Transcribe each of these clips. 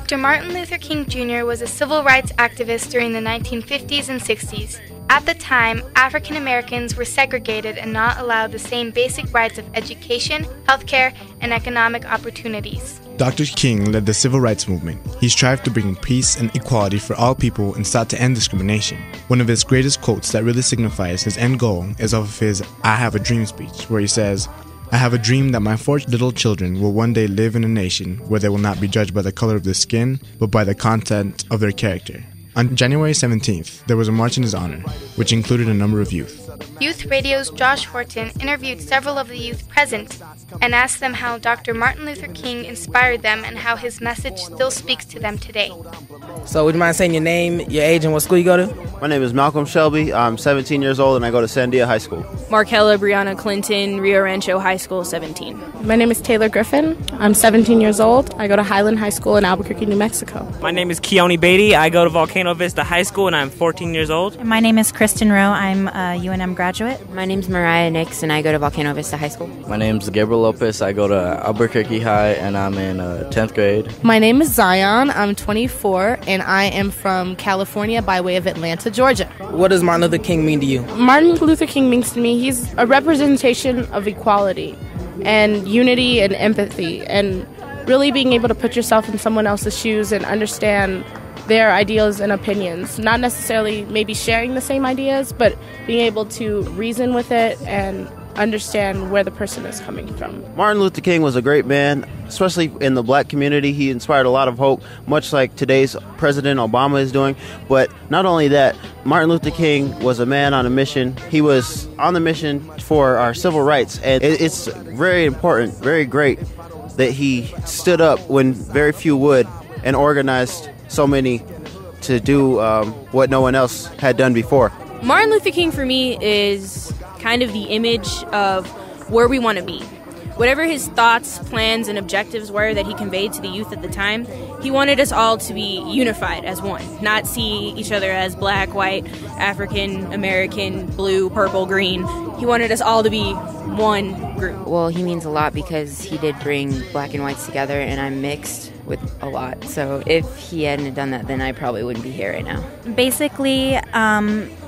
Dr. Martin Luther King Jr. was a civil rights activist during the 1950s and 60s. At the time, African Americans were segregated and not allowed the same basic rights of education, healthcare, and economic opportunities. Dr. King led the civil rights movement. He strived to bring peace and equality for all people and sought to end discrimination. One of his greatest quotes that really signifies his end goal is off of his "I Have a Dream" speech, where he says, "I have a dream that my 4 little children will one day live in a nation where they will not be judged by the color of their skin, but by the content of their character." On January 17th, there was a march in his honor, which included a number of youth. Youth Radio's Josh Horton interviewed several of the youth present and asked them how Dr. Martin Luther King inspired them and how his message still speaks to them today. So would you mind saying your name, your age, and what school you go to? My name is Malcolm Shelby. I'm 17 years old and I go to Sandia High School. Markella Brianna Clinton, Rio Rancho High School, 17. My name is Taylor Griffin. I'm 17 years old. I go to Highland High School in Albuquerque, New Mexico. My name is Keone Beatty. I go to Volcano Vista High School and I'm 14 years old. My name is Kristen Rowe. I'm a UNM graduate. My name's Mariah Nix and I go to Volcano Vista High School. My name's Gabriel Lopez. I go to Albuquerque High and I'm in 10th grade. My name is Zion. I'm 24 and I am from California by way of Atlanta, Georgia. What does Martin Luther King mean to you? Martin Luther King means to me he's a representation of equality and unity and empathy and really being able to put yourself in someone else's shoes and understand their ideas and opinions. Not necessarily maybe sharing the same ideas, but being able to reason with it and understand where the person is coming from. Martin Luther King was a great man, especially in the black community. He inspired a lot of hope, much like today's President Obama is doing. But not only that, Martin Luther King was a man on a mission. He was on the mission for our civil rights. And it's very important, very great that he stood up when very few would and organized so many to do what no one else had done before. Martin Luther King for me is kind of the image of where we want to be. Whatever his thoughts, plans, and objectives were that he conveyed to the youth at the time, he wanted us all to be unified as one, not see each other as black, white, African, American, blue, purple, green. He wanted us all to be one group. Well, he means a lot because he did bring black and whites together, and I'm mixed with a lot. So if he hadn't done that, then I probably wouldn't be here right now. Basically,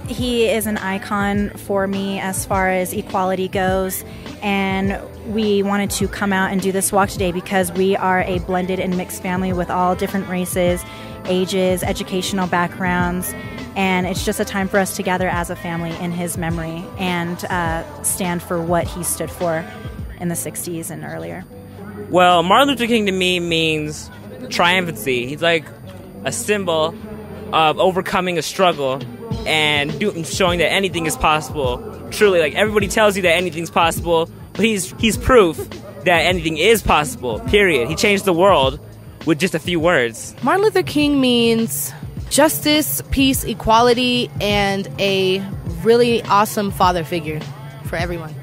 he is an icon for me as far as equality goes, and we wanted to come out and do this walk today because we are a blended and mixed family with all different races, ages, educational backgrounds, and it's just a time for us to gather as a family in his memory and stand for what he stood for in the 60s and earlier. Well, Martin Luther King to me means triumphancy. He's like a symbol of overcoming a struggle and showing that anything is possible. Truly, like everybody tells you that anything's possible, but he's proof that anything is possible, period. He changed the world with just a few words. Martin Luther King means justice, peace, equality, and a really awesome father figure for everyone.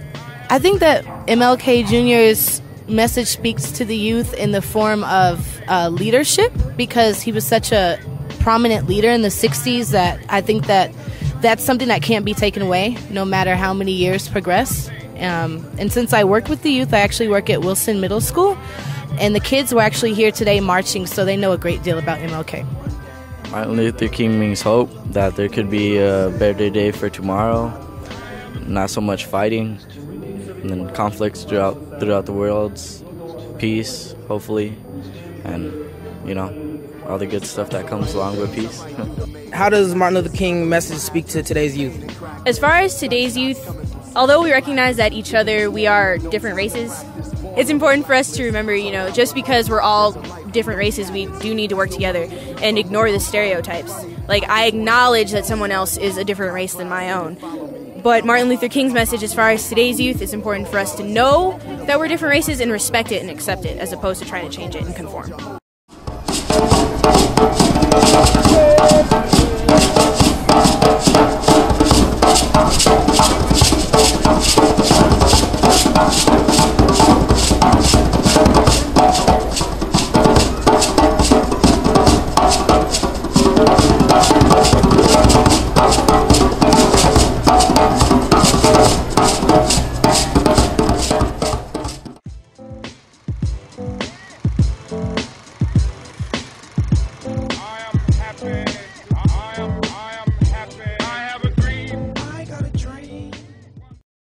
I think that MLK Jr.'s message speaks to the youth in the form of leadership because he was such a prominent leader in the 60s that I think that that's something that can't be taken away no matter how many years progress. And since I work with the youth, I actually work at Wilson Middle School, and the kids were actually here today marching, so they know a great deal about MLK. Martin Luther King means hope, that there could be a better day for tomorrow, not so much fighting, and then conflicts throughout the world, peace, hopefully, and, all the good stuff that comes along with peace. How does Martin Luther King message speak to today's youth? As far as today's youth, although we recognize that each other, we are different races, it's important for us to remember, just because we're all different races, we do need to work together and ignore the stereotypes. Like, I acknowledge that someone else is a different race than my own. But Martin Luther King's message as far as today's youth, it's important for us to know that we're different races and respect it and accept it as opposed to trying to change it and conform.